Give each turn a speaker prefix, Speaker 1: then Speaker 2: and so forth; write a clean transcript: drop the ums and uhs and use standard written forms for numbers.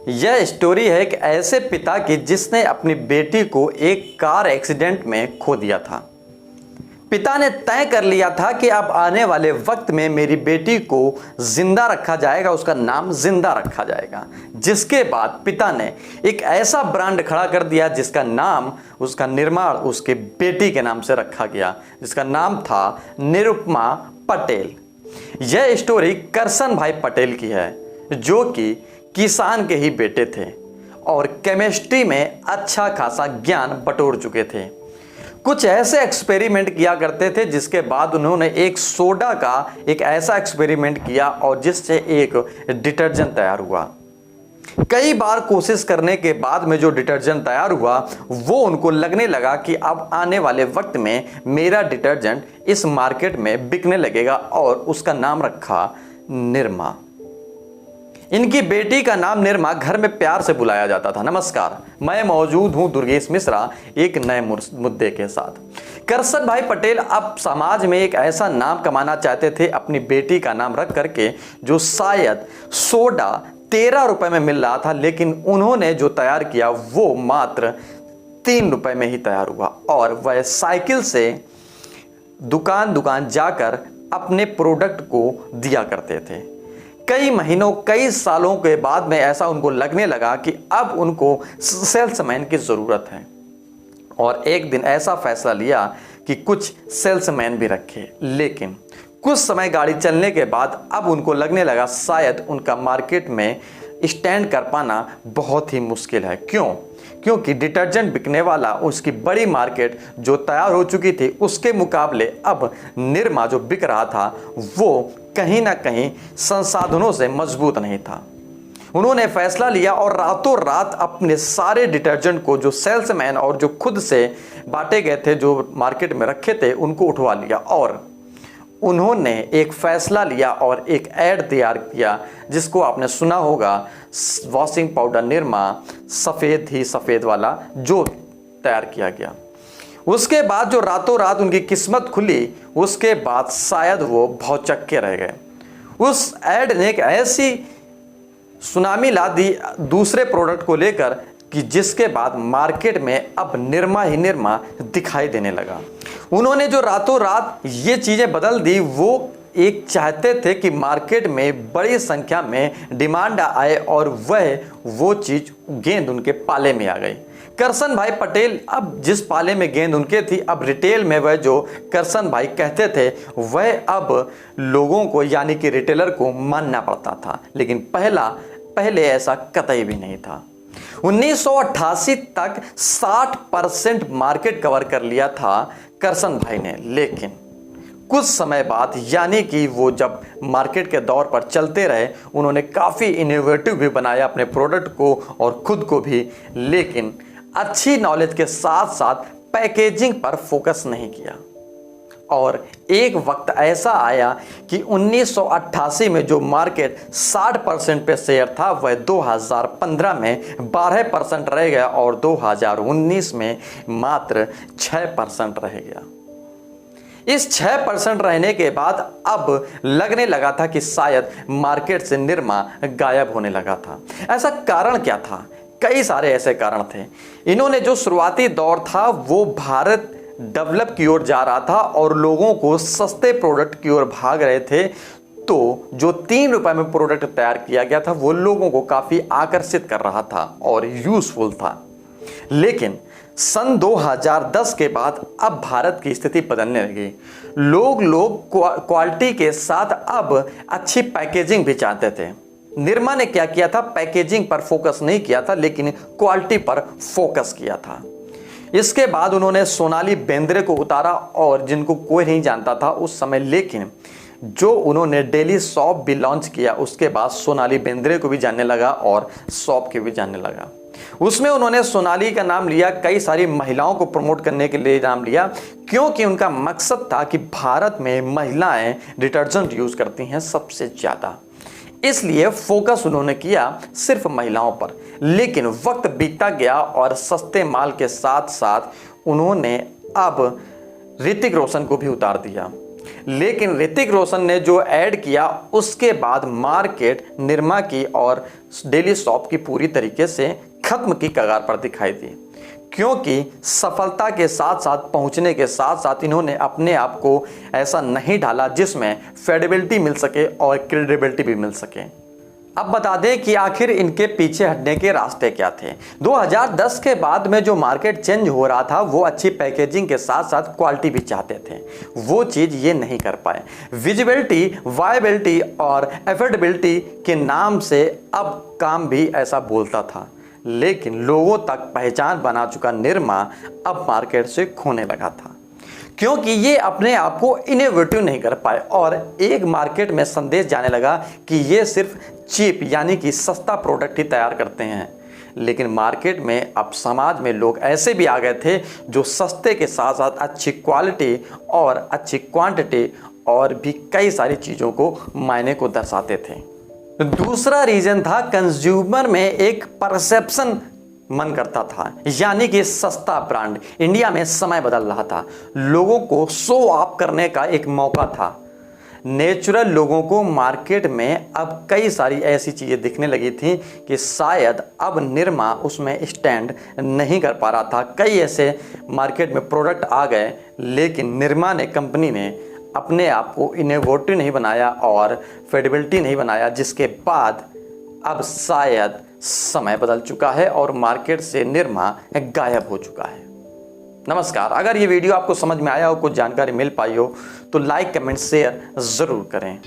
Speaker 1: यह स्टोरी है एक ऐसे पिता की जिसने अपनी बेटी को एक कार एक्सीडेंट में खो दिया था। पिता ने तय कर लिया था कि अब आने वाले वक्त में मेरी बेटी को जिंदा रखा जाएगा, उसका नाम जिंदा रखा जाएगा। जिसके बाद पिता ने एक ऐसा ब्रांड खड़ा कर दिया जिसका नाम, उसका निर्माण उसके बेटी के नाम से रखा गया, जिसका नाम था निरुपमा पटेल। यह स्टोरी करसन भाई पटेल की है, जो कि किसान के ही बेटे थे और केमिस्ट्री में अच्छा खासा ज्ञान बटोर चुके थे। कुछ ऐसे एक्सपेरिमेंट किया करते थे जिसके बाद उन्होंने एक सोडा का एक ऐसा एक्सपेरिमेंट किया और जिससे एक डिटर्जेंट तैयार हुआ। कई बार कोशिश करने के बाद में जो डिटर्जेंट तैयार हुआ वो उनको लगने लगा कि अब आने वाले वक्त में मेरा डिटर्जेंट इस मार्केट में बिकने लगेगा और उसका नाम रखा निरमा। इनकी बेटी का नाम निरमा घर में प्यार से बुलाया जाता था। नमस्कार, मैं मौजूद हूं दुर्गेश मिश्रा एक नए मुद्दे के साथ। करसन भाई पटेल अब समाज में एक ऐसा नाम कमाना चाहते थे अपनी बेटी का नाम रख करके, जो शायद सोडा 13 रुपए में मिल रहा था, लेकिन उन्होंने जो तैयार किया वो मात्र 3 रुपए में ही तैयार हुआ और वह साइकिल से दुकान दुकान जाकर अपने प्रोडक्ट को दिया करते थे। कई महीनों कई सालों के बाद में ऐसा उनको लगने लगा कि अब उनको सेल्समैन की ज़रूरत है और एक दिन ऐसा फैसला लिया कि कुछ सेल्समैन भी रखे। लेकिन कुछ समय गाड़ी चलने के बाद अब उनको लगने लगा शायद उनका मार्केट में स्टैंड कर पाना बहुत ही मुश्किल है। क्योंकि डिटर्जेंट बिकने वाला उसकी बड़ी मार्केट जो तैयार हो चुकी थी उसके मुकाबले अब निरमा जो बिक रहा था वो कहीं ना कहीं संसाधनों से मजबूत नहीं था। उन्होंने फैसला लिया और रातों रात अपने सारे डिटर्जेंट को जो सेल्समैन और जो खुद से बांटे गए थे, जो मार्केट में रखे थे, उनको उठवा लिया और उन्होंने एक फैसला लिया और एक ऐड तैयार किया जिसको आपने सुना होगा, वॉशिंग पाउडर निरमा सफ़ेद ही सफ़ेद वाला जो तैयार किया गया। उसके बाद जो रातों रात उनकी किस्मत खुली, उसके बाद शायद वो भौचक्के रह गए। उस ऐड ने एक ऐसी सुनामी ला दी दूसरे प्रोडक्ट को लेकर कि जिसके बाद मार्केट में अब निरमा ही निरमा दिखाई देने लगा। उन्होंने जो रातों रात ये चीज़ें बदल दी, वो एक चाहते थे कि मार्केट में बड़ी संख्या में डिमांड आए और वो चीज़ गेंद उनके पाले में आ गई। करसन भाई पटेल अब जिस पाले में गेंद उनके थी, अब रिटेल में वह जो करसन भाई कहते थे वह अब लोगों को यानी कि रिटेलर को मानना पड़ता था। लेकिन पहले ऐसा कतई भी नहीं था। 1988 तक 60% मार्केट कवर कर लिया था करसन भाई ने। लेकिन कुछ समय बाद यानी कि वो जब मार्केट के दौर पर चलते रहे, उन्होंने काफ़ी इनोवेटिव भी बनाया अपने प्रोडक्ट को और खुद को भी, लेकिन अच्छी नॉलेज के साथ साथ पैकेजिंग पर फोकस नहीं किया। और एक वक्त ऐसा आया कि 1988 में जो मार्केट 60% पे शेयर था वह 2015 में 12% रह गया और 2019 में मात्र 6% रह गया। इस 6% रहने के बाद अब लगने लगा था कि शायद मार्केट से निरमा गायब होने लगा था। ऐसा कारण क्या था? कई सारे ऐसे कारण थे। इन्होंने जो शुरुआती दौर था वो भारत डेवलप की ओर जा रहा था और लोगों को सस्ते प्रोडक्ट की ओर भाग रहे थे। तो जो 3 रुपए में प्रोडक्ट तैयार किया गया था वो लोगों को काफ़ी आकर्षित कर रहा था और यूजफुल था। लेकिन सन 2010 के बाद अब भारत की स्थिति बदलने लगी। लोग क्वालिटी के साथ अब अच्छी पैकेजिंग भी चाहते थे। निरमा ने क्या किया था? पैकेजिंग पर फोकस नहीं किया था, लेकिन क्वालिटी पर फोकस किया था। इसके बाद उन्होंने सोनाली बेंद्रे को उतारा और जिनको कोई नहीं जानता था उस समय, लेकिन जो उन्होंने डेली सॉप भी लॉन्च किया उसके बाद सोनाली बेंद्रे को भी जानने लगा और सॉप के भी जानने लगा। उसमें उन्होंने सोनाली का नाम लिया, कई सारी महिलाओं को प्रमोट करने के लिए नाम लिया, क्योंकि उनका मकसद था कि भारत में महिलाएं डिटर्जेंट यूज करती हैं सबसे ज़्यादा। इसलिए फोकस उन्होंने किया सिर्फ महिलाओं पर। लेकिन वक्त बीतता गया और सस्ते माल के साथ साथ उन्होंने अब ऋतिक रोशन को भी उतार दिया। लेकिन ऋतिक रोशन ने जो ऐड किया उसके बाद मार्केट निरमा की और डेली सॉप की पूरी तरीके से खत्म की कगार पर दिखाई दी, क्योंकि सफलता के साथ साथ पहुंचने के साथ साथ इन्होंने अपने आप को ऐसा नहीं ढाला जिसमें क्रेडिबिलिटी मिल सके और क्रेडिबिलिटी भी मिल सके। अब बता दें कि आखिर इनके पीछे हटने के रास्ते क्या थे। 2010 के बाद में जो मार्केट चेंज हो रहा था वो अच्छी पैकेजिंग के साथ साथ क्वालिटी भी चाहते थे, वो चीज़ ये नहीं कर पाए। विजिबिलिटी, वायबिलिटी और एफोर्डेबिलिटी के नाम से अब काम भी ऐसा बोलता था, लेकिन लोगों तक पहचान बना चुका निरमा अब मार्केट से खोने लगा था, क्योंकि ये अपने आप को इनोवेटिव नहीं कर पाए और एक मार्केट में संदेश जाने लगा कि ये सिर्फ चीप यानी कि सस्ता प्रोडक्ट ही तैयार करते हैं। लेकिन मार्केट में अब समाज में लोग ऐसे भी आ गए थे जो सस्ते के साथ साथ अच्छी क्वालिटी और अच्छी क्वांटिटी और भी कई सारी चीज़ों को मायने को दर्शाते थे। दूसरा रीजन था कंज्यूमर में एक परसेप्शन मन करता था, यानी कि सस्ता ब्रांड। इंडिया में समय बदल रहा था, लोगों को शो ऑफ करने का एक मौका था। नेचुरल लोगों को मार्केट में अब कई सारी ऐसी चीज़ें दिखने लगी थी कि शायद अब निरमा उसमें स्टैंड नहीं कर पा रहा था। कई ऐसे मार्केट में प्रोडक्ट आ गए, लेकिन निरमा ने, कंपनी ने अपने आप को इनोवेटिव नहीं बनाया और क्रेडिबिलिटी नहीं बनाया, जिसके बाद अब शायद समय बदल चुका है और मार्केट से निरमा गायब हो चुका है। नमस्कार, अगर ये वीडियो आपको समझ में आया हो, कुछ जानकारी मिल पाई हो तो लाइक, कमेंट, शेयर ज़रूर करें।